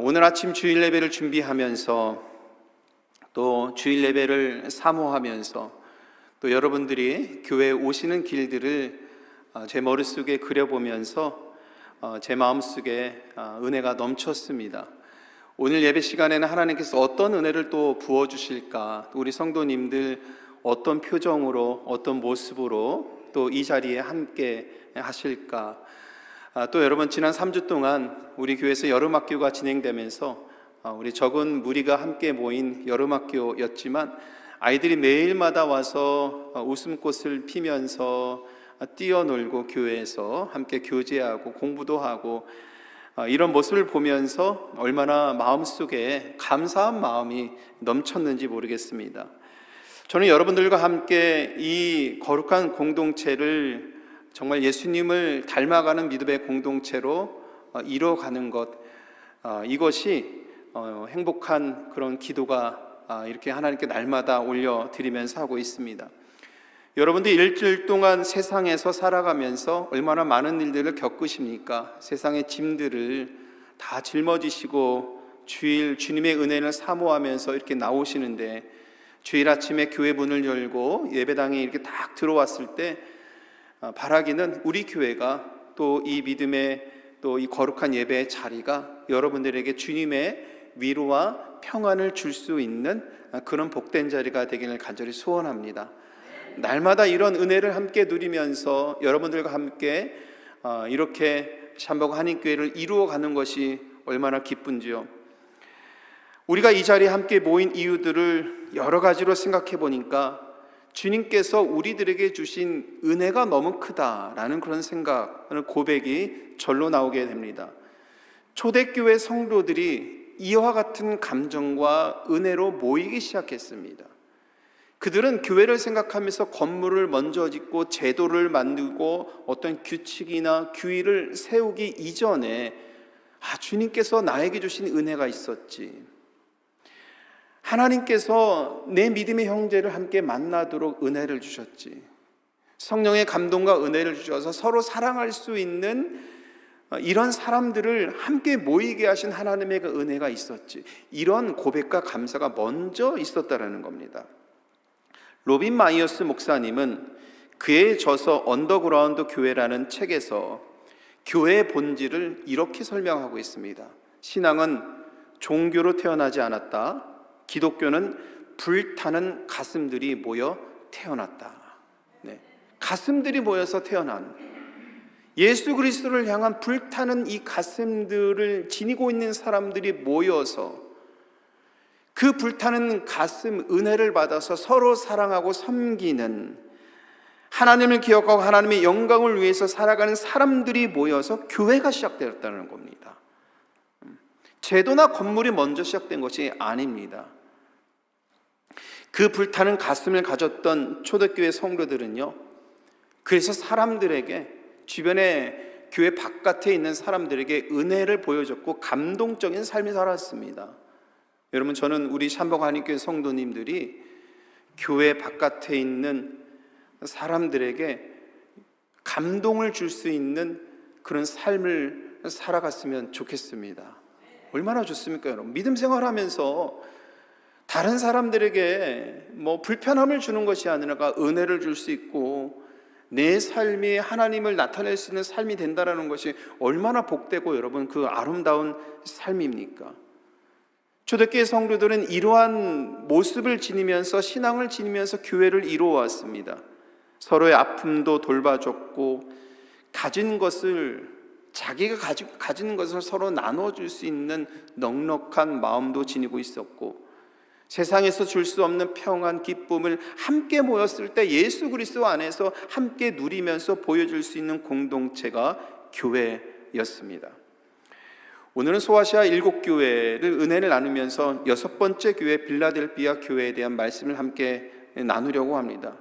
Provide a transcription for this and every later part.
오늘 아침 주일 예배를 준비하면서 또 주일 예배를 사모하면서 또 여러분들이 교회에 오시는 길들을 제 머릿속에 그려보면서 제 마음속에 은혜가 넘쳤습니다. 오늘 예배 시간에는 하나님께서 어떤 은혜를 또 부어주실까, 우리 성도님들 어떤 표정으로 어떤 모습으로 또 이 자리에 함께 하실까. 또 여러분, 지난 3주 동안 우리 교회에서 여름학교가 진행되면서 우리 적은 무리가 함께 모인 여름학교였지만 아이들이 매일마다 와서 웃음꽃을 피면서 뛰어놀고 교회에서 함께 교제하고 공부도 하고 이런 모습을 보면서 얼마나 마음속에 감사한 마음이 넘쳤는지 모르겠습니다. 저는 여러분들과 함께 이 거룩한 공동체를 정말 예수님을 닮아가는 믿음의 공동체로 이뤄가는 것, 이것이 행복한 그런 기도가 이렇게 하나님께 날마다 올려드리면서 하고 있습니다. 여러분들 일주일 동안 세상에서 살아가면서 얼마나 많은 일들을 겪으십니까? 세상의 짐들을 다 짊어지시고 주일 주님의 은혜를 사모하면서 이렇게 나오시는데, 주일 아침에 교회 문을 열고 예배당에 이렇게 딱 들어왔을 때 바라기는 우리 교회가 또 이 믿음의 또 이 거룩한 예배의 자리가 여러분들에게 주님의 위로와 평안을 줄 수 있는 그런 복된 자리가 되기를 간절히 소원합니다. 날마다 이런 은혜를 함께 누리면서 여러분들과 함께 이렇게 샴버거 한인교회를 이루어가는 것이 얼마나 기쁜지요. 우리가 이 자리에 함께 모인 이유들을 여러 가지로 생각해 보니까 주님께서 우리들에게 주신 은혜가 너무 크다라는 그런 생각, 고백이 절로 나오게 됩니다. 초대교회 성도들이 이와 같은 감정과 은혜로 모이기 시작했습니다. 그들은 교회를 생각하면서 건물을 먼저 짓고 제도를 만들고 어떤 규칙이나 규율을 세우기 이전에 주님께서 나에게 주신 은혜가 있었지, 하나님께서 내 믿음의 형제를 함께 만나도록 은혜를 주셨지, 성령의 감동과 은혜를 주셔서 서로 사랑할 수 있는 이런 사람들을 함께 모이게 하신 하나님의 그 은혜가 있었지, 이런 고백과 감사가 먼저 있었다라는 겁니다. 로빈 마이어스 목사님은 그의 저서 언더그라운드 교회라는 책에서 교회의 본질을 이렇게 설명하고 있습니다. 신앙은 종교로 태어나지 않았다. 기독교는 불타는 가슴들이 모여 태어났다. 가슴들이 모여서 태어난, 예수 그리스도를 향한 불타는 이 가슴들을 지니고 있는 사람들이 모여서 그 불타는 가슴 은혜를 받아서 서로 사랑하고 섬기는, 하나님을 기억하고 하나님의 영광을 위해서 살아가는 사람들이 모여서 교회가 시작되었다는 겁니다. 제도나 건물이 먼저 시작된 것이 아닙니다. 그 불타는 가슴을 가졌던 초대교회 성도들은요, 그래서 사람들에게, 주변에 교회 바깥에 있는 사람들에게 은혜를 보여줬고 감동적인 삶을 살았습니다. 여러분, 저는 우리 샴버거 한인교회 성도님들이 교회 바깥에 있는 사람들에게 감동을 줄 수 있는 그런 삶을 살아갔으면 좋겠습니다. 얼마나 좋습니까, 여러분? 믿음 생활하면서 다른 사람들에게 불편함을 주는 것이 아니라 은혜를 줄 수 있고 내 삶이 하나님을 나타낼 수 있는 삶이 된다는 것이 얼마나 복되고 여러분, 그 아름다운 삶입니까? 초대교회 성도들은 이러한 모습을 지니면서, 신앙을 지니면서 교회를 이루어왔습니다. 서로의 아픔도 돌봐줬고, 가진 것을, 자기가 가지는 것을 서로 나눠줄 수 있는 넉넉한 마음도 지니고 있었고, 세상에서 줄 수 없는 평안, 기쁨을 함께 모였을 때 예수 그리스도 안에서 함께 누리면서 보여줄 수 있는 공동체가 교회였습니다. 오늘은 소아시아 7교회를 은혜를 나누면서 6번째 교회 빌라델피아 교회에 대한 말씀을 함께 나누려고 합니다.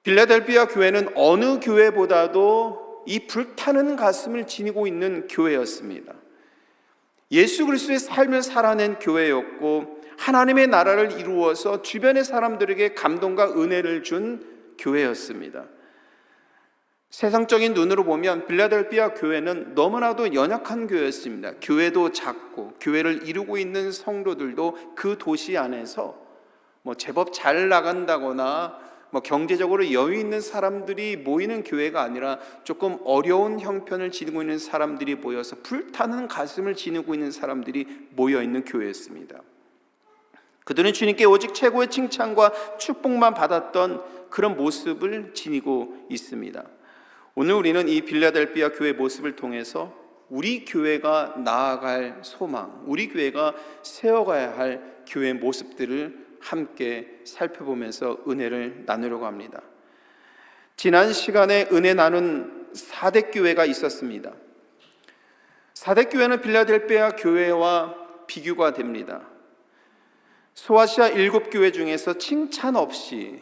빌라델피아 교회는 어느 교회보다도 이 불타는 가슴을 지니고 있는 교회였습니다. 예수 그리스도의 삶을 살아낸 교회였고, 하나님의 나라를 이루어서 주변의 사람들에게 감동과 은혜를 준 교회였습니다. 세상적인 눈으로 보면 빌라델피아 교회는 너무나도 연약한 교회였습니다. 교회도 작고 교회를 이루고 있는 성도들도 그 도시 안에서 제법 잘 나간다거나 경제적으로 여유 있는 사람들이 모이는 교회가 아니라 조금 어려운 형편을 지니고 있는 사람들이 모여서 불타는 가슴을 지니고 있는 사람들이 모여 있는 교회였습니다. 그들은 주님께 오직 최고의 칭찬과 축복만 받았던 그런 모습을 지니고 있습니다. 오늘 우리는 이 빌라델피아 교회 모습을 통해서 우리 교회가 나아갈 소망, 우리 교회가 세워가야 할 교회 모습들을 함께 살펴보면서 은혜를 나누려고 합니다. 지난 시간에 은혜 나눈 사대교회가 있었습니다. 사대교회는 빌라델피아 교회와 비교가 됩니다. 소아시아 7교회 중에서 칭찬 없이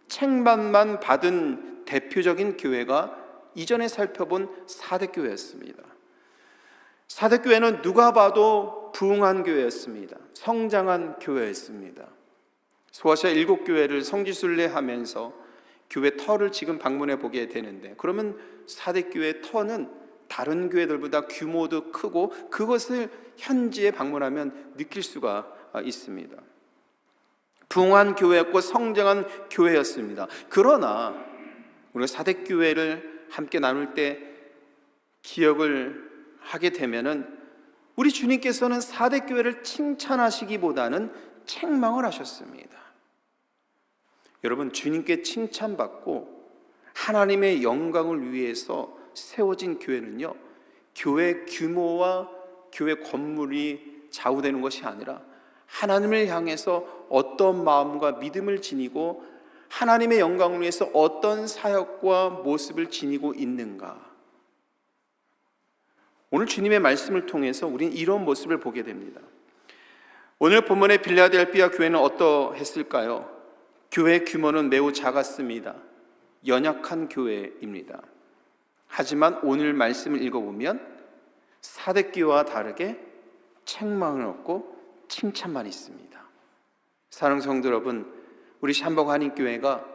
책망만 받은 대표적인 교회가 이전에 살펴본 사대교회였습니다. 사대교회는 누가 봐도 부흥한 교회였습니다. 성장한 교회였습니다. 소아시아 7교회를 성지순례하면서 교회 터를 지금 방문해 보게 되는데, 그러면 사대교회 터는 다른 교회들보다 규모도 크고 그것을 현지에 방문하면 느낄 수가 있습니다. 부흥한 교회였고 성장한 교회였습니다. 그러나 우리가 사대교회를 함께 나눌 때 기억을 하게 되면은 우리 주님께서는 사대교회를 칭찬하시기보다는 책망을 하셨습니다. 여러분, 주님께 칭찬받고 하나님의 영광을 위해서 세워진 교회는요, 교회 규모와 교회 건물이 좌우되는 것이 아니라 하나님을 향해서 어떤 마음과 믿음을 지니고 하나님의 영광을 위해서 어떤 사역과 모습을 지니고 있는가. 오늘 주님의 말씀을 통해서 우리는 이런 모습을 보게 됩니다. 오늘 본문의 빌라델피아 교회는 어떠했을까요? 교회 규모는 매우 작았습니다. 연약한 교회입니다. 하지만 오늘 말씀을 읽어보면 사대교회와 다르게 책망은 없고 칭찬만 있습니다. 사랑하는 성도 여러분, 우리 샴버그 한인교회가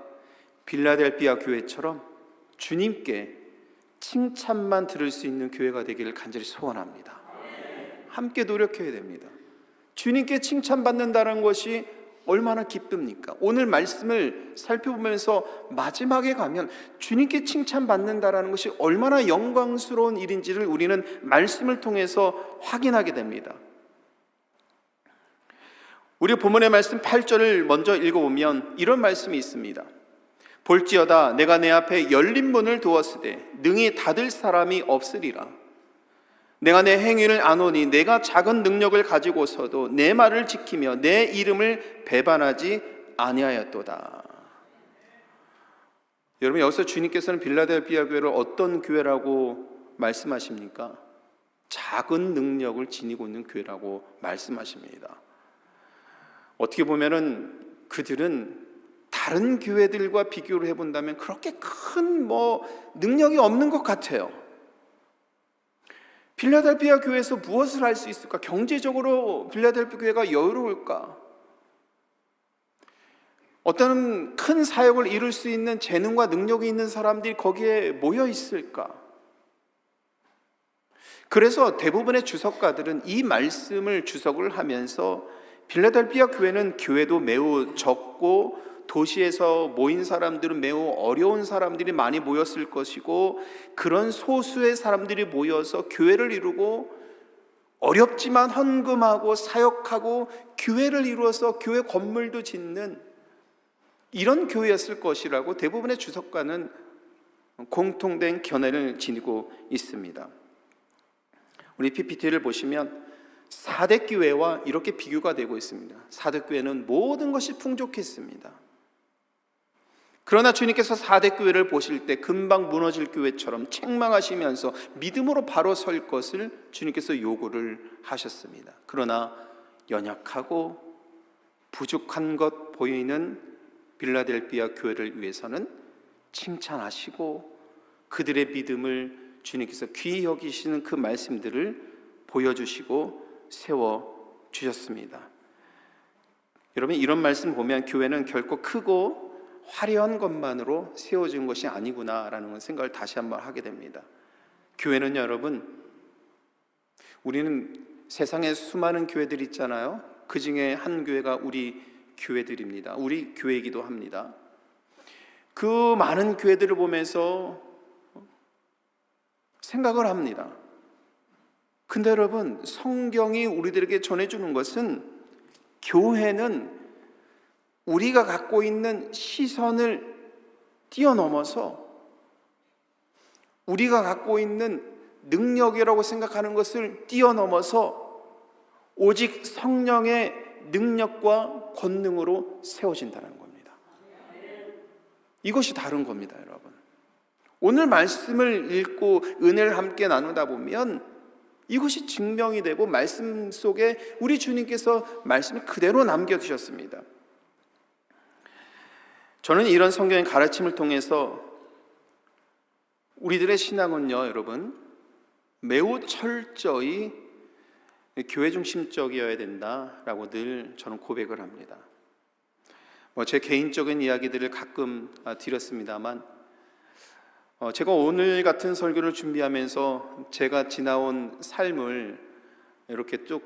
빌라델피아 교회처럼 주님께 칭찬만 들을 수 있는 교회가 되기를 간절히 소원합니다. 함께 노력해야 됩니다. 주님께 칭찬받는다는 것이 얼마나 기쁩니까? 오늘 말씀을 살펴보면서 마지막에 가면 주님께 칭찬받는다는 것이 얼마나 영광스러운 일인지를 우리는 말씀을 통해서 확인하게 됩니다. 우리 본문의 말씀 8절을 먼저 읽어보면 이런 말씀이 있습니다. 볼지어다 내가 내 앞에 열린 문을 두었으되 능히 닫을 사람이 없으리라. 내가 내 행위를 아노니 내가 작은 능력을 가지고서도 내 말을 지키며 내 이름을 배반하지 아니하였도다. 여러분, 여기서 주님께서는 빌라델피아 교회를 어떤 교회라고 말씀하십니까? 작은 능력을 지니고 있는 교회라고 말씀하십니다. 어떻게 보면은 그들은 다른 교회들과 비교를 해본다면 그렇게 큰 능력이 없는 것 같아요. 빌라델피아 교회에서 무엇을 할 수 있을까? 경제적으로 빌라델피아 교회가 여유로울까? 어떤 큰 사역을 이룰 수 있는 재능과 능력이 있는 사람들이 거기에 모여 있을까? 그래서 대부분의 주석가들은 이 말씀을 주석을 하면서 빌라델피아 교회는 교회도 매우 적고 도시에서 모인 사람들은 매우 어려운 사람들이 많이 모였을 것이고, 그런 소수의 사람들이 모여서 교회를 이루고 어렵지만 헌금하고 사역하고 교회를 이루어서 교회 건물도 짓는 이런 교회였을 것이라고 대부분의 주석가는 공통된 견해를 지니고 있습니다. 우리 PPT를 보시면 사대교회와 이렇게 비교가 되고 있습니다. 사대교회는 모든 것이 풍족했습니다. 그러나 주님께서 사대교회를 보실 때 금방 무너질 교회처럼 책망하시면서 믿음으로 바로 설 것을 주님께서 요구를 하셨습니다. 그러나 연약하고 부족한 것 보이는 빌라델피아 교회를 위해서는 칭찬하시고 그들의 믿음을 주님께서 귀히 여기시는 그 말씀들을 보여주시고 세워주셨습니다. 여러분, 이런 말씀 보면 교회는 결코 크고 화려한 것만으로 세워진 것이 아니구나라는 생각을 다시 한번 하게 됩니다. 교회는 여러분, 우리는 세상에 수많은 교회들이 있잖아요. 그 중에 한 교회가 우리 교회들입니다. 우리 교회이기도 합니다. 그 많은 교회들을 보면서 생각을 합니다. 근데 여러분, 성경이 우리들에게 전해주는 것은 교회는 우리가 갖고 있는 시선을 뛰어넘어서 우리가 갖고 있는 능력이라고 생각하는 것을 뛰어넘어서 오직 성령의 능력과 권능으로 세워진다는 겁니다. 이것이 다른 겁니다, 여러분. 오늘 말씀을 읽고 은혜를 함께 나누다 보면 이것이 증명이 되고 말씀 속에 우리 주님께서 말씀을 그대로 남겨두셨습니다. 저는 이런 성경의 가르침을 통해서 우리들의 신앙은요, 여러분, 매우 철저히 교회 중심적이어야 된다라고 늘 저는 고백을 합니다. 제 개인적인 이야기들을 가끔 드렸습니다만, 제가 오늘 같은 설교를 준비하면서 제가 지나온 삶을 이렇게 쭉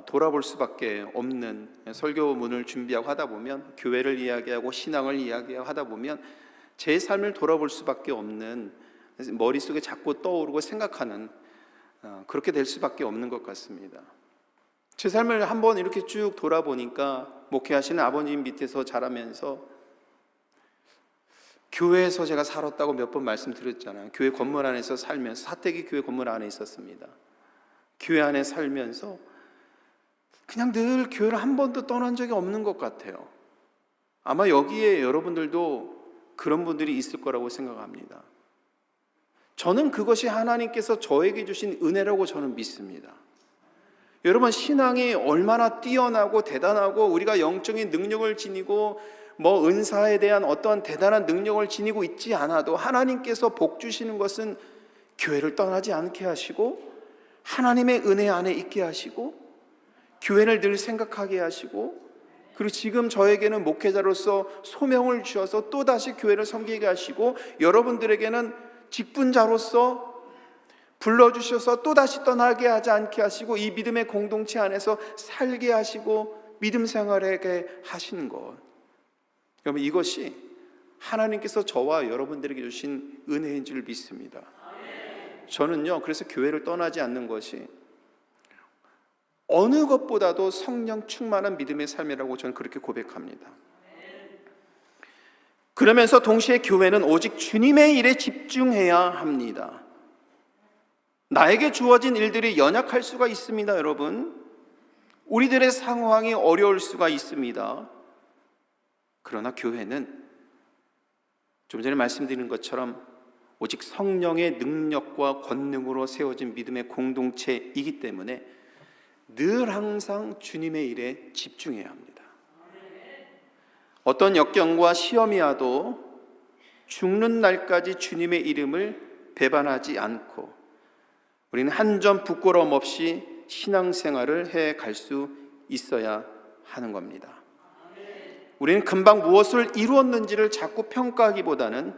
돌아볼 수밖에 없는 설교문을 준비하고 하다 보면, 교회를 이야기하고 신앙을 이야기하고 하다 보면 제 삶을 돌아볼 수밖에 없는, 머릿속에 자꾸 떠오르고 생각하는, 그렇게 될 수밖에 없는 것 같습니다. 제 삶을 한번 이렇게 쭉 돌아보니까 목회하시는 아버님 밑에서 자라면서 교회에서 제가 살았다고 몇 번 말씀드렸잖아요. 교회 건물 안에서 살면서, 사택이 교회 건물 안에 있었습니다. 교회 안에 살면서 그냥 늘 교회를 한 번도 떠난 적이 없는 것 같아요. 아마 여기에 여러분들도 그런 분들이 있을 거라고 생각합니다. 저는 그것이 하나님께서 저에게 주신 은혜라고 저는 믿습니다. 여러분, 신앙이 얼마나 뛰어나고 대단하고 우리가 영적인 능력을 지니고 은사에 대한 어떤 대단한 능력을 지니고 있지 않아도 하나님께서 복 주시는 것은 교회를 떠나지 않게 하시고 하나님의 은혜 안에 있게 하시고 교회를 늘 생각하게 하시고, 그리고 지금 저에게는 목회자로서 소명을 주셔서 또다시 교회를 섬기게 하시고, 여러분들에게는 직분자로서 불러주셔서 또다시 떠나게 하지 않게 하시고 이 믿음의 공동체 안에서 살게 하시고 믿음 생활하게 하시는 것, 여러분, 이것이 하나님께서 저와 여러분들에게 주신 은혜인 줄 믿습니다. 저는요, 그래서 교회를 떠나지 않는 것이 어느 것보다도 성령 충만한 믿음의 삶이라고 저는 그렇게 고백합니다. 그러면서 동시에 교회는 오직 주님의 일에 집중해야 합니다. 나에게 주어진 일들이 연약할 수가 있습니다, 여러분. 우리들의 상황이 어려울 수가 있습니다. 그러나 교회는 좀 전에 말씀드린 것처럼 오직 성령의 능력과 권능으로 세워진 믿음의 공동체이기 때문에 늘 항상 주님의 일에 집중해야 합니다. 어떤 역경과 시험이 와도 죽는 날까지 주님의 이름을 배반하지 않고 우리는 한 점 부끄러움 없이 신앙생활을 해갈 수 있어야 하는 겁니다. 우리는 금방 무엇을 이루었는지를 자꾸 평가하기보다는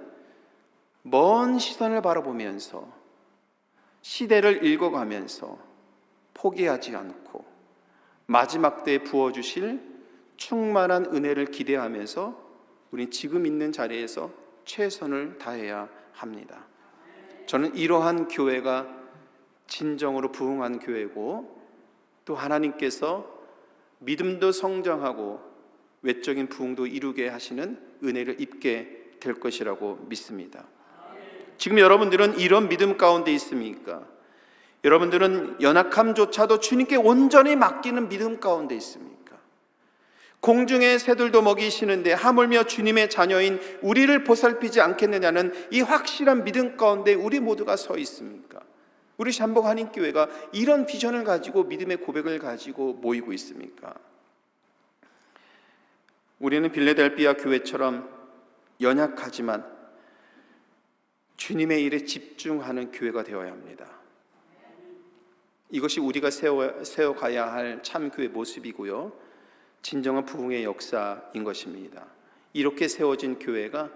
먼 시선을 바라보면서 시대를 읽어가면서 포기하지 않고 마지막 때에 부어주실 충만한 은혜를 기대하면서 우린 지금 있는 자리에서 최선을 다해야 합니다. 저는 이러한 교회가 진정으로 부흥한 교회고, 또 하나님께서 믿음도 성장하고 외적인 부흥도 이루게 하시는 은혜를 입게 될 것이라고 믿습니다. 지금 여러분들은 이런 믿음 가운데 있습니까? 여러분들은 연약함조차도 주님께 온전히 맡기는 믿음 가운데 있습니까? 공중의 새들도 먹이시는데 하물며 주님의 자녀인 우리를 보살피지 않겠느냐는 이 확실한 믿음 가운데 우리 모두가 서 있습니까? 우리 잠복 한인교회가 이런 비전을 가지고 믿음의 고백을 가지고 모이고 있습니까? 우리는 빌레델비아 교회처럼 연약하지만 주님의 일에 집중하는 교회가 되어야 합니다. 이것이 우리가 세워가야 할 참교회 모습이고요, 진정한 부흥의 역사인 것입니다. 이렇게 세워진 교회가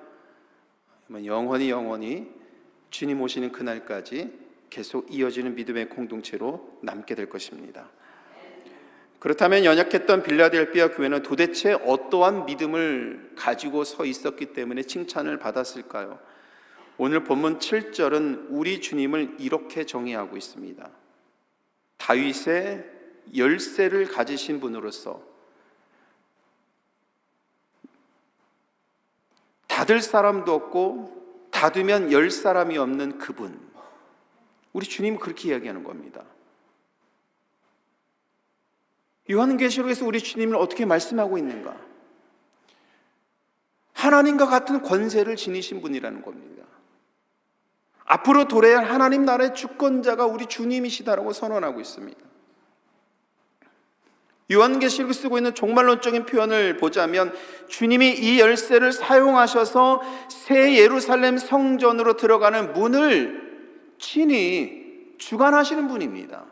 영원히 주님 오시는 그날까지 계속 이어지는 믿음의 공동체로 남게 될 것입니다. 그렇다면 연약했던 빌라델피아 교회는 도대체 어떠한 믿음을 가지고 서 있었기 때문에 칭찬을 받았을까요? 오늘 본문 7절은 우리 주님을 이렇게 정의하고 있습니다. 다윗의 열쇠를 가지신 분으로서 닫을 사람도 없고 닫으면 열 사람이 없는 그분, 우리 주님은 그렇게 이야기하는 겁니다. 요한계시록에서 우리 주님을 어떻게 말씀하고 있는가? 하나님과 같은 권세를 지니신 분이라는 겁니다. 앞으로 도래할 하나님 나라의 주권자가 우리 주님이시다라고 선언하고 있습니다. 요한계시록을 쓰고 있는 종말론적인 표현을 보자면 주님이 이 열쇠를 사용하셔서 새 예루살렘 성전으로 들어가는 문을 친히 주관하시는 분입니다.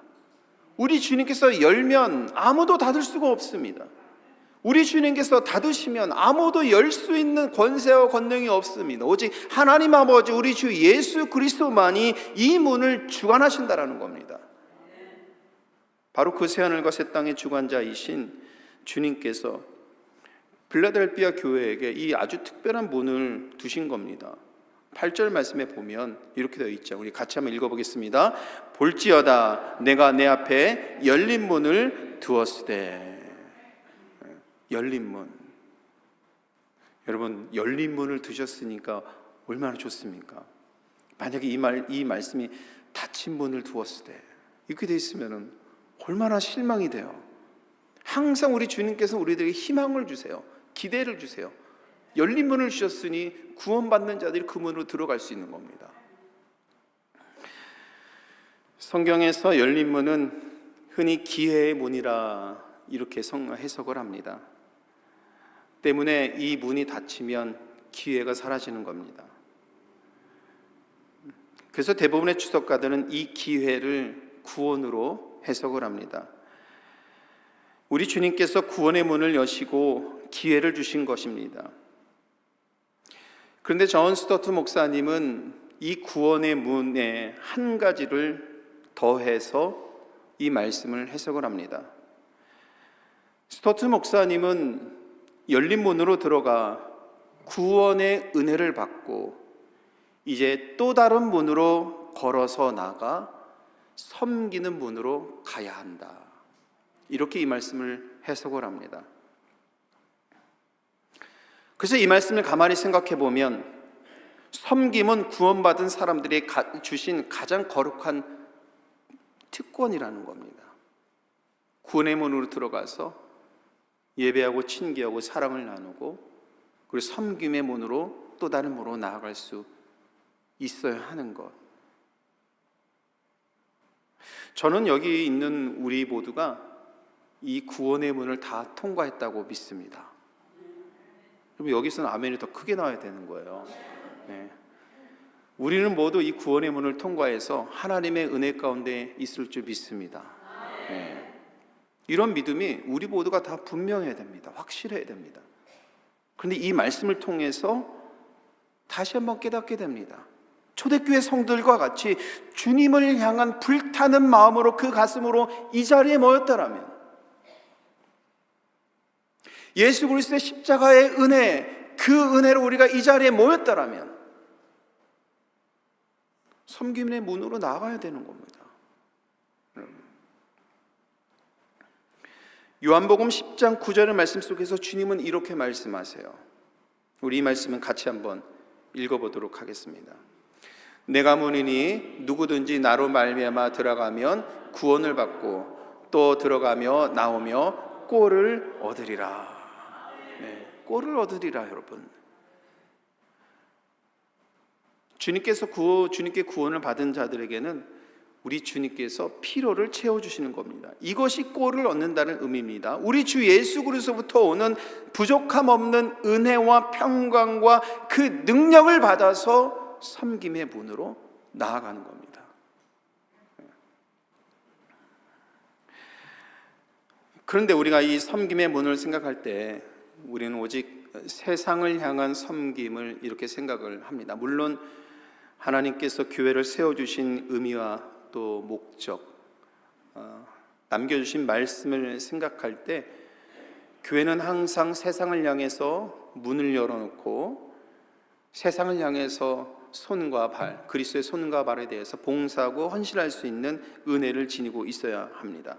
우리 주님께서 열면 아무도 닫을 수가 없습니다. 우리 주님께서 닫으시면 아무도 열 수 있는 권세와 권능이 없습니다. 오직 하나님 아버지 우리 주 예수 그리스도만이 이 문을 주관하신다라는 겁니다. 바로 그 새하늘과 새 땅의 주관자이신 주님께서 빌라델피아 교회에게 이 아주 특별한 문을 두신 겁니다. 8절 말씀에 보면 이렇게 되어 있죠. 우리 같이 한번 읽어보겠습니다. 볼지어다 내가 내 앞에 열린 문을 두었으되. 열린 문. 여러분, 열린 문을 두셨으니까 얼마나 좋습니까? 만약에 이 말씀이 닫힌 문을 두었으되 이렇게 되어 있으면 얼마나 실망이 돼요. 항상 우리 주님께서 우리들에게 희망을 주세요. 기대를 주세요. 열린 문을 주셨으니 구원받는 자들이 그 문으로 들어갈 수 있는 겁니다. 성경에서 열린 문은 흔히 기회의 문이라 이렇게 해석을 합니다. 때문에 이 문이 닫히면 기회가 사라지는 겁니다. 그래서 대부분의 추석가들은 이 기회를 구원으로 해석을 합니다. 우리 주님께서 구원의 문을 여시고 기회를 주신 것입니다. 그런데 존 스토트 목사님은 이 구원의 문에 한 가지를 더해서 이 말씀을 해석을 합니다. 스토트 목사님은 열린 문으로 들어가 구원의 은혜를 받고 이제 또 다른 문으로 걸어서 나가 섬기는 문으로 가야 한다. 이렇게 이 말씀을 해석을 합니다. 그래서 이 말씀을 가만히 생각해 보면 섬김은 구원받은 사람들이 주신 가장 거룩한 특권이라는 겁니다. 구원의 문으로 들어가서 예배하고 친교하고 사랑을 나누고 그리고 섬김의 문으로 또 다른 문으로 나아갈 수 있어야 하는 것. 저는 여기 있는 우리 모두가 이 구원의 문을 다 통과했다고 믿습니다. 그럼 여기서는 아멘이 더 크게 나와야 되는 거예요. 네. 우리는 모두 이 구원의 문을 통과해서 하나님의 은혜 가운데 있을 줄 믿습니다. 네. 이런 믿음이 우리 모두가 다 분명해야 됩니다. 확실해야 됩니다. 그런데 이 말씀을 통해서 다시 한번 깨닫게 됩니다. 초대교회 성들과 같이 주님을 향한 불타는 마음으로 그 가슴으로 이 자리에 모였다라면 예수 그리스도의 십자가의 은혜, 그 은혜로 우리가 이 자리에 모였다라면 섬김의 문으로 나가야 되는 겁니다. 요한복음 10장 9절의 말씀 속에서 주님은 이렇게 말씀하세요. 우리 이 말씀은 같이 한번 읽어보도록 하겠습니다. 내가 문이니 누구든지 나로 말미암아 들어가면 구원을 받고 또 들어가며 나오며 꼴을 얻으리라. 네, 꼴을 얻으리라. 여러분, 주님께 구원을 받은 자들에게는 우리 주님께서 필요를 채워주시는 겁니다. 이것이 꼴을 얻는다는 의미입니다. 우리 주 예수 그리스도부터 오는 부족함 없는 은혜와 평강과 그 능력을 받아서 섬김의 문으로 나아가는 겁니다. 그런데 우리가 이 섬김의 문을 생각할 때 우리는 오직 세상을 향한 섬김을 이렇게 생각을 합니다. 물론 하나님께서 교회를 세워주신 의미와 또 목적, 남겨주신 말씀을 생각할 때 교회는 항상 세상을 향해서 문을 열어놓고 세상을 향해서 손과 발, 그리스도의 손과 발에 대해서 봉사하고 헌신할 수 있는 은혜를 지니고 있어야 합니다.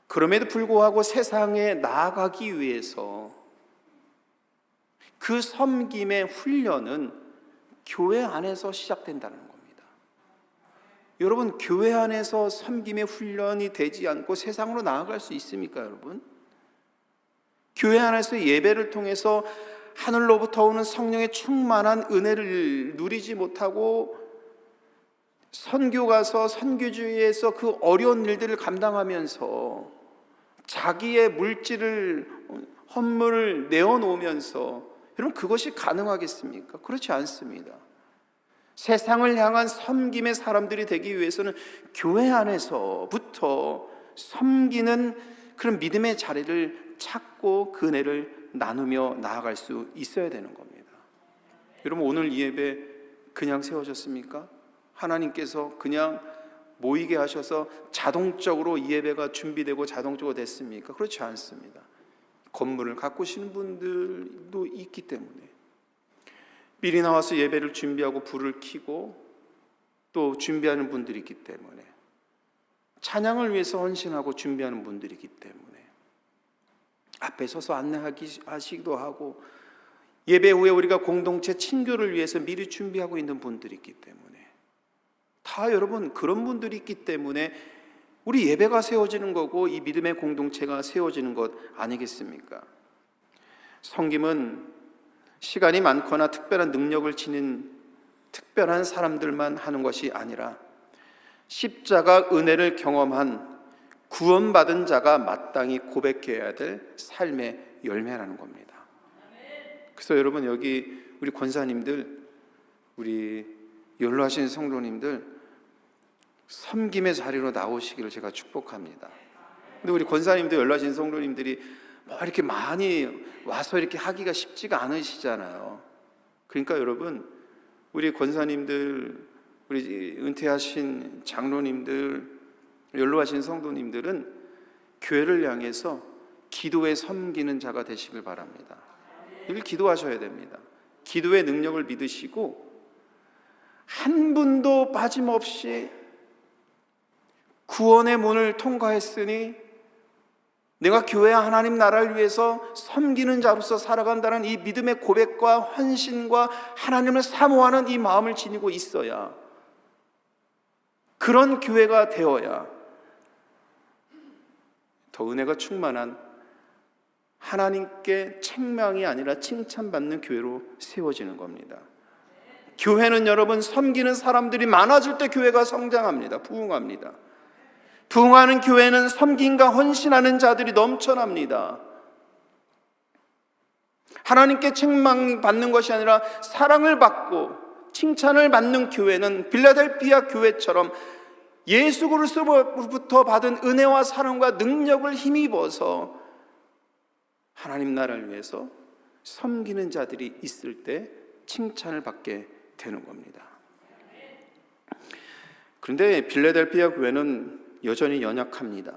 그럼에도 불구하고 세상에 나아가기 위해서 그 섬김의 훈련은 교회 안에서 시작된다는 겁니다. 여러분, 교회 안에서 섬김의 훈련이 되지 않고 세상으로 나아갈 수 있습니까, 여러분? 교회 안에서 예배를 통해서 하늘로부터 오는 성령의 충만한 은혜를 누리지 못하고 선교 가서 선교주의에서 그 어려운 일들을 감당하면서 자기의 물질을 헌물을 내어놓으면서, 여러분, 그것이 가능하겠습니까? 그렇지 않습니다. 세상을 향한 섬김의 사람들이 되기 위해서는 교회 안에서부터 섬기는 그런 믿음의 자리를 찾고 그 은혜를 나누며 나아갈 수 있어야 되는 겁니다. 여러분, 오늘 이 예배 그냥 세워졌습니까? 하나님께서 그냥 모이게 하셔서 자동적으로 이 예배가 준비되고 자동적으로 됐습니까? 그렇지 않습니다. 건물을 가꾸시는 분들도 있기 때문에, 미리 나와서 예배를 준비하고 불을 켜고 또 준비하는 분들이 있기 때문에, 찬양을 위해서 헌신하고 준비하는 분들이 있기 때문에, 앞에 서서 안내하시기도 하고 예배 후에 우리가 공동체 친교를 위해서 미리 준비하고 있는 분들이 있기 때문에, 다 여러분 그런 분들이 있기 때문에 우리 예배가 세워지는 거고 이 믿음의 공동체가 세워지는 것 아니겠습니까? 섬김은 시간이 많거나 특별한 능력을 지닌 특별한 사람들만 하는 것이 아니라 십자가 은혜를 경험한 구원받은 자가 마땅히 고백해야 될 삶의 열매라는 겁니다. 그래서 여러분, 여기 우리 권사님들, 우리 연로하신 성도님들 섬김의 자리로 나오시기를 제가 축복합니다. 근데 우리 권사님들, 연로하신 성도님들이 뭐 이렇게 많이 와서 이렇게 하기가 쉽지가 않으시잖아요. 그러니까 여러분, 우리 권사님들, 우리 은퇴하신 장로님들, 연로하신 성도님들은 교회를 향해서 기도에 섬기는 자가 되시길 바랍니다. 늘 기도하셔야 됩니다. 기도의 능력을 믿으시고 한 분도 빠짐없이 구원의 문을 통과했으니 내가 교회와 하나님 나라를 위해서 섬기는 자로서 살아간다는 이 믿음의 고백과 헌신과 하나님을 사모하는 이 마음을 지니고 있어야, 그런 교회가 되어야 더 은혜가 충만한 하나님께 책망이 아니라 칭찬받는 교회로 세워지는 겁니다. 교회는 여러분, 섬기는 사람들이 많아질 때 교회가 성장합니다. 부흥합니다. 부흥하는 교회는 섬김과 헌신하는 자들이 넘쳐납니다. 하나님께 책망받는 것이 아니라 사랑을 받고 칭찬을 받는 교회는 빌라델피아 교회처럼 예수 그리스도로부터 받은 은혜와 사랑과 능력을 힘입어서 하나님 나라를 위해서 섬기는 자들이 있을 때 칭찬을 받게 되는 겁니다. 그런데 빌라델피아 교회는 여전히 연약합니다.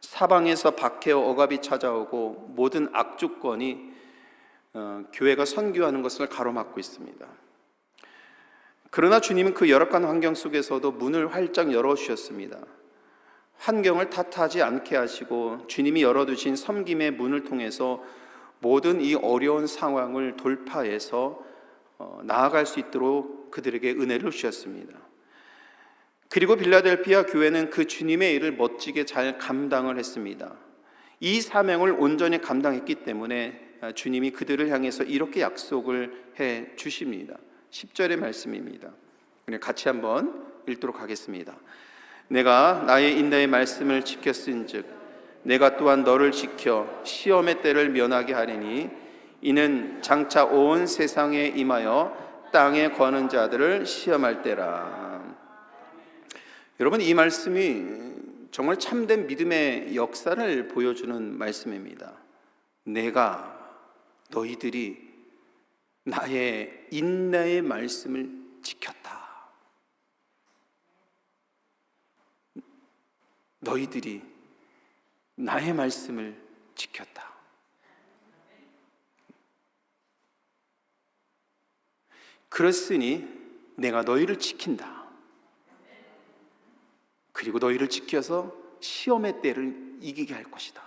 사방에서 박해와 억압이 찾아오고 모든 악조건이 교회가 선교하는 것을 가로막고 있습니다. 그러나 주님은 그 열악한 환경 속에서도 문을 활짝 열어주셨습니다. 환경을 탓하지 않게 하시고 주님이 열어두신 섬김의 문을 통해서 모든 이 어려운 상황을 돌파해서 나아갈 수 있도록 그들에게 은혜를 주셨습니다. 그리고 빌라델피아 교회는 그 주님의 일을 멋지게 잘 감당을 했습니다. 이 사명을 온전히 감당했기 때문에 주님이 그들을 향해서 이렇게 약속을 해 주십니다. 10절의 말씀입니다. 같이 한번 읽도록 하겠습니다. 내가 나의 인내의 말씀을 지켰은즉 내가 또한 너를 지켜 시험의 때를 면하게 하리니 이는 장차 온 세상에 임하여 땅에 거는 자들을 시험할 때라. 여러분, 이 말씀이 정말 참된 믿음의 역사를 보여주는 말씀입니다. 내가 너희들이 나의 인내의 말씀을 지켰다. 너희들이 나의 말씀을 지켰다. 그렇으니 내가 너희를 지킨다. 그리고 너희를 지켜서 시험의 때를 이기게 할 것이다.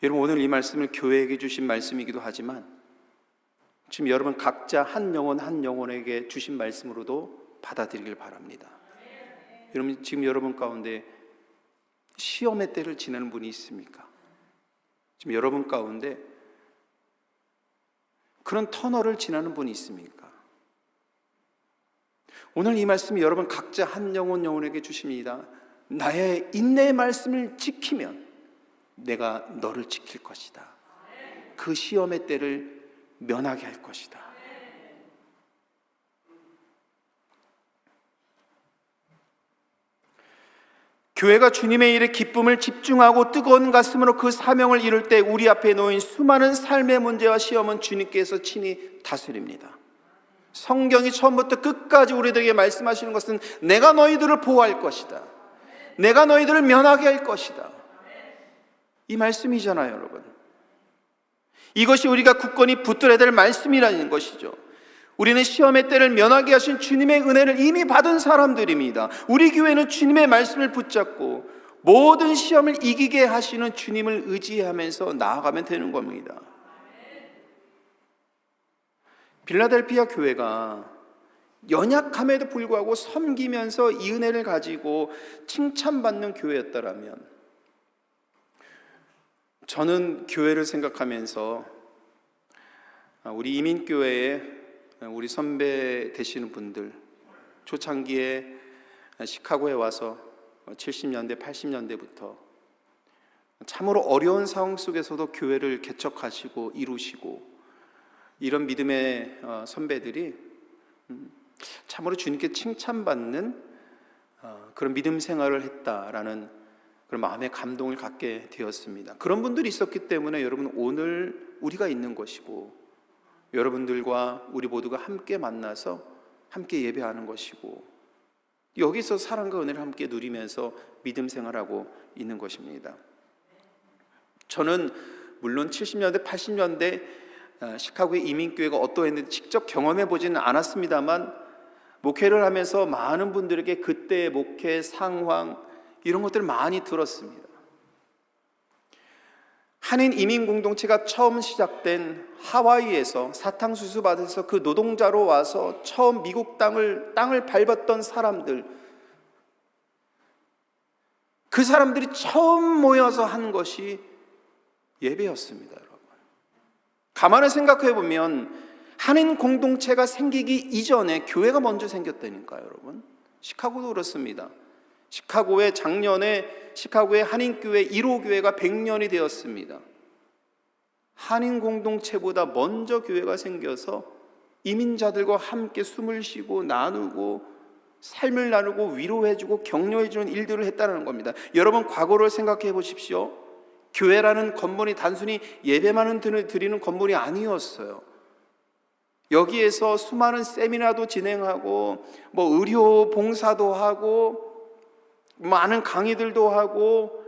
여러분, 오늘 이 말씀을 교회에게 주신 말씀이기도 하지만 지금 여러분 각자 한 영혼 한 영혼에게 주신 말씀으로도 받아들이길 바랍니다. 여러분, 지금 여러분 가운데 시험의 때를 지나는 분이 있습니까? 지금 여러분 가운데 그런 터널을 지나는 분이 있습니까? 오늘 이 말씀이 여러분 각자 한 영혼 영혼에게 주십니다. 나의 인내의 말씀을 지키면 내가 너를 지킬 것이다. 그 시험의 때를 면하게 할 것이다. 교회가 주님의 일에 기쁨을 집중하고 뜨거운 가슴으로 그 사명을 이룰 때 우리 앞에 놓인 수많은 삶의 문제와 시험은 주님께서 친히 다스립니다. 성경이 처음부터 끝까지 우리들에게 말씀하시는 것은 내가 너희들을 보호할 것이다. 내가 너희들을 면하게 할 것이다. 이 말씀이잖아요, 여러분. 이것이 우리가 굳건히 붙들어야 될 말씀이라는 것이죠. 우리는 시험의 때를 면하게 하신 주님의 은혜를 이미 받은 사람들입니다. 우리 교회는 주님의 말씀을 붙잡고 모든 시험을 이기게 하시는 주님을 의지하면서 나아가면 되는 겁니다. 빌라델피아 교회가 연약함에도 불구하고 섬기면서 이 은혜를 가지고 칭찬받는 교회였다라면, 저는 교회를 생각하면서 우리 이민교회에 우리 선배 되시는 분들, 초창기에 시카고에 와서 70년대, 80년대부터 참으로 어려운 상황 속에서도 교회를 개척하시고 이루시고, 이런 믿음의 선배들이 참으로 주님께 칭찬받는 그런 믿음 생활을 했다라는 그런 마음의 감동을 갖게 되었습니다. 그런 분들이 있었기 때문에 여러분 오늘 우리가 있는 것이고, 여러분들과 우리 모두가 함께 만나서 함께 예배하는 것이고, 여기서 사랑과 은혜를 함께 누리면서 믿음 생활하고 있는 것입니다. 저는 물론 70년대, 80년대 시카고의 이민교회가 어떠했는지 직접 경험해 보지는 않았습니다만, 목회를 하면서 많은 분들에게 그때의 목회 상황 이런 것들을 많이 들었습니다. 한인 이민 공동체가 처음 시작된 하와이에서 사탕수수 밭에서 그 노동자로 와서 처음 미국 땅을 밟았던 사람들, 그 사람들이 처음 모여서 한 것이 예배였습니다. 여러분, 가만히 생각해 보면 한인 공동체가 생기기 이전에 교회가 먼저 생겼다니까요. 여러분, 시카고도 그렇습니다. 시카고의 작년에 시카고의 한인교회 1호 교회가 100년이 되었습니다. 한인 공동체보다 먼저 교회가 생겨서 이민자들과 함께 숨을 쉬고 나누고 삶을 나누고 위로해주고 격려해주는 일들을 했다는 겁니다. 여러분, 과거를 생각해 보십시오. 교회라는 건물이 단순히 예배만 드리는 건물이 아니었어요. 여기에서 수많은 세미나도 진행하고 의료 봉사도 하고 많은 강의들도 하고,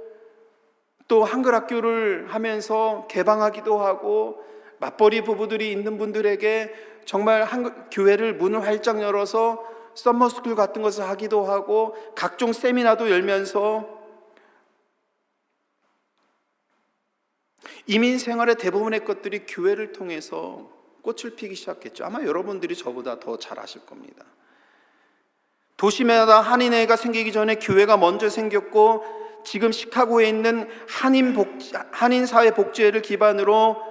또 한글학교를 하면서 개방하기도 하고, 맞벌이 부부들이 있는 분들에게 정말 교회를 문을 활짝 열어서 썸머스쿨 같은 것을 하기도 하고, 각종 세미나도 열면서 이민 생활의 대부분의 것들이 교회를 통해서 꽃을 피기 시작했죠. 아마 여러분들이 저보다 더 잘 아실 겁니다. 도시마다 한인회가 생기기 전에 교회가 먼저 생겼고, 지금 시카고에 있는 한인사회복지회를 기반으로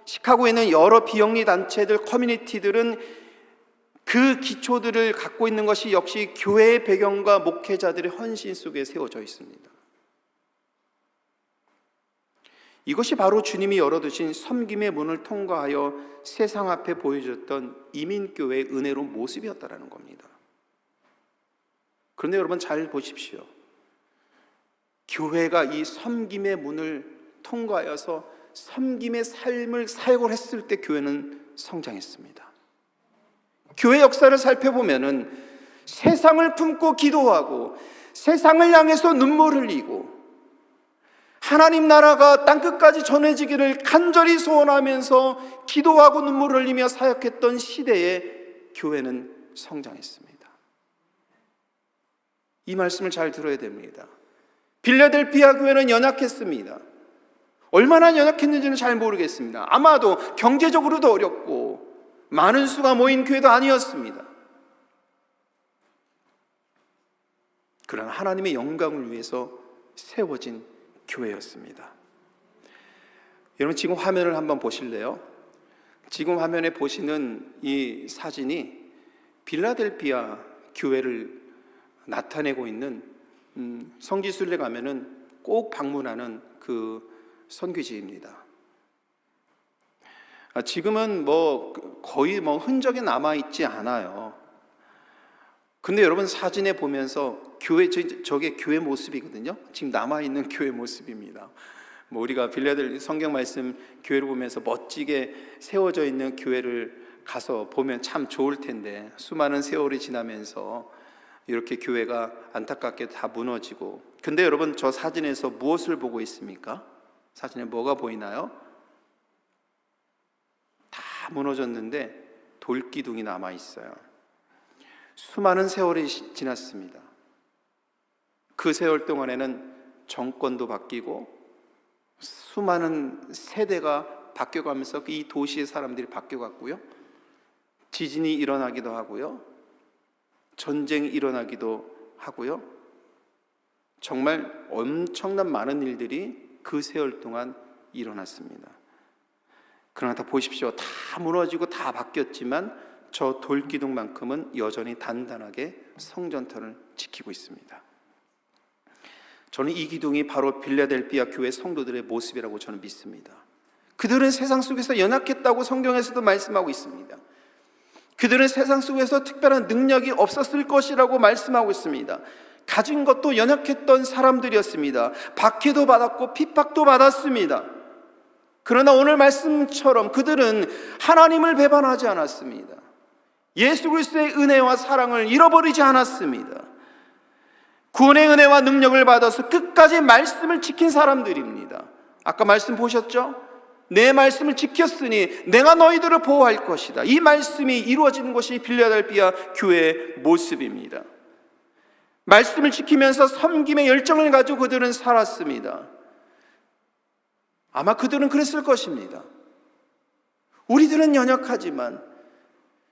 시카고에 있는 여러 비영리 단체들, 커뮤니티들은 그 기초들을 갖고 있는 것이 역시 교회의 배경과 목회자들의 헌신 속에 세워져 있습니다. 이것이 바로 주님이 열어두신 섬김의 문을 통과하여 세상 앞에 보여줬던 이민교회의 은혜로운 모습이었다는 겁니다. 그런데 여러분 잘 보십시오. 교회가 이 섬김의 문을 통과하여서 섬김의 삶을 사역을 했을 때 교회는 성장했습니다. 교회 역사를 살펴보면은 세상을 품고 기도하고 세상을 향해서 눈물 흘리고 하나님 나라가 땅끝까지 전해지기를 간절히 소원하면서 기도하고 눈물 흘리며 사역했던 시대에 교회는 성장했습니다. 이 말씀을 잘 들어야 됩니다. 빌라델피아 교회는 연약했습니다. 얼마나 연약했는지는 잘 모르겠습니다. 아마도 경제적으로도 어렵고 많은 수가 모인 교회도 아니었습니다. 그러나 하나님의 영광을 위해서 세워진 교회였습니다. 여러분 지금 화면을 한번 보실래요? 지금 화면에 보시는 이 사진이 빌라델피아 교회를 나타내고 있는 성지순례 가면은 꼭 방문하는 그 선교지입니다. 지금은 거의 흔적이 남아있지 않아요. 근데 여러분 사진에 보면서 저게 교회 모습이거든요. 지금 남아있는 교회 모습입니다. 우리가 빌라델피아 성경 말씀 교회를 보면서 멋지게 세워져 있는 교회를 가서 보면 참 좋을 텐데 수많은 세월이 지나면서 이렇게 교회가 안타깝게 다 무너지고. 근데 여러분 저 사진에서 무엇을 보고 있습니까? 사진에 뭐가 보이나요? 다 무너졌는데 돌기둥이 남아있어요. 수많은 세월이 지났습니다. 그 세월 동안에는 정권도 바뀌고 수많은 세대가 바뀌어가면서 이 도시의 사람들이 바뀌어갔고요. 지진이 일어나기도 하고요. 전쟁이 일어나기도 하고요. 정말 엄청난 많은 일들이 그 세월 동안 일어났습니다. 그러나 다 보십시오. 다 무너지고 다 바뀌었지만 저 돌기둥만큼은 여전히 단단하게 성전터를 지키고 있습니다. 저는 이 기둥이 바로 빌라델피아 교회 성도들의 모습이라고 저는 믿습니다. 그들은 세상 속에서 연약했다고 성경에서도 말씀하고 있습니다. 그들은 세상 속에서 특별한 능력이 없었을 것이라고 말씀하고 있습니다. 가진 것도 연약했던 사람들이었습니다. 박해도 받았고 핍박도 받았습니다. 그러나 오늘 말씀처럼 그들은 하나님을 배반하지 않았습니다. 예수 그리스도의 은혜와 사랑을 잃어버리지 않았습니다. 구원의 은혜와 능력을 받아서 끝까지 말씀을 지킨 사람들입니다. 아까 말씀 보셨죠? 내 말씀을 지켰으니 내가 너희들을 보호할 것이다. 이 말씀이 이루어지는 것이 빌라델피아 교회의 모습입니다. 말씀을 지키면서 섬김의 열정을 가지고 그들은 살았습니다. 아마 그들은 그랬을 것입니다. 우리들은 연약하지만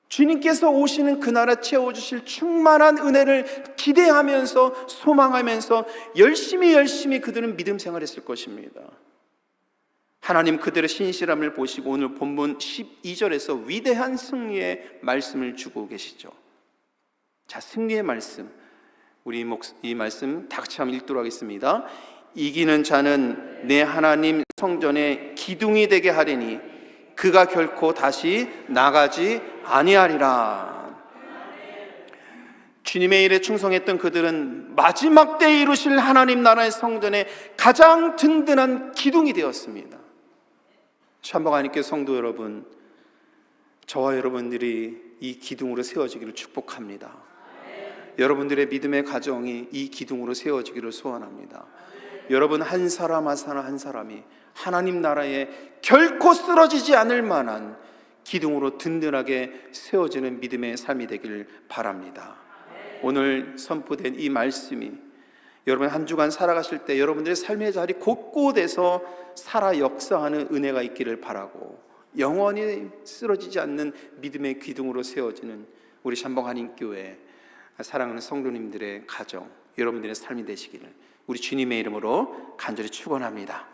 주님께서 오시는 그날에 채워주실 충만한 은혜를 기대하면서 소망하면서 열심히 그들은 믿음 생활했을 것입니다. 하나님 그들의 신실함을 보시고 오늘 본문 12절에서 위대한 승리의 말씀을 주고 계시죠. 자, 승리의 말씀, 우리 이 말씀 다 같이 한번 읽도록 하겠습니다. 이기는 자는 내 하나님 성전의 기둥이 되게 하리니 그가 결코 다시 나가지 아니하리라. 주님의 일에 충성했던 그들은 마지막 때에 이루실 하나님 나라의 성전의 가장 든든한 기둥이 되었습니다. 참박하나님께 성도 여러분, 저와 여러분들이 이 기둥으로 세워지기를 축복합니다. 여러분들의 믿음의 가정이 이 기둥으로 세워지기를 소원합니다. 여러분 한 사람 한 사람이 하나님 나라에 결코 쓰러지지 않을 만한 기둥으로 든든하게 세워지는 믿음의 삶이 되길 바랍니다. 오늘 선포된 이 말씀이 여러분 한 주간 살아가실 때 여러분들의 삶의 자리 곳곳에서 살아 역사하는 은혜가 있기를 바라고 영원히 쓰러지지 않는 믿음의 기둥으로 세워지는 우리 샴봉한인교회 사랑하는 성도님들의 가정, 여러분들의 삶이 되시기를 우리 주님의 이름으로 간절히 축원합니다.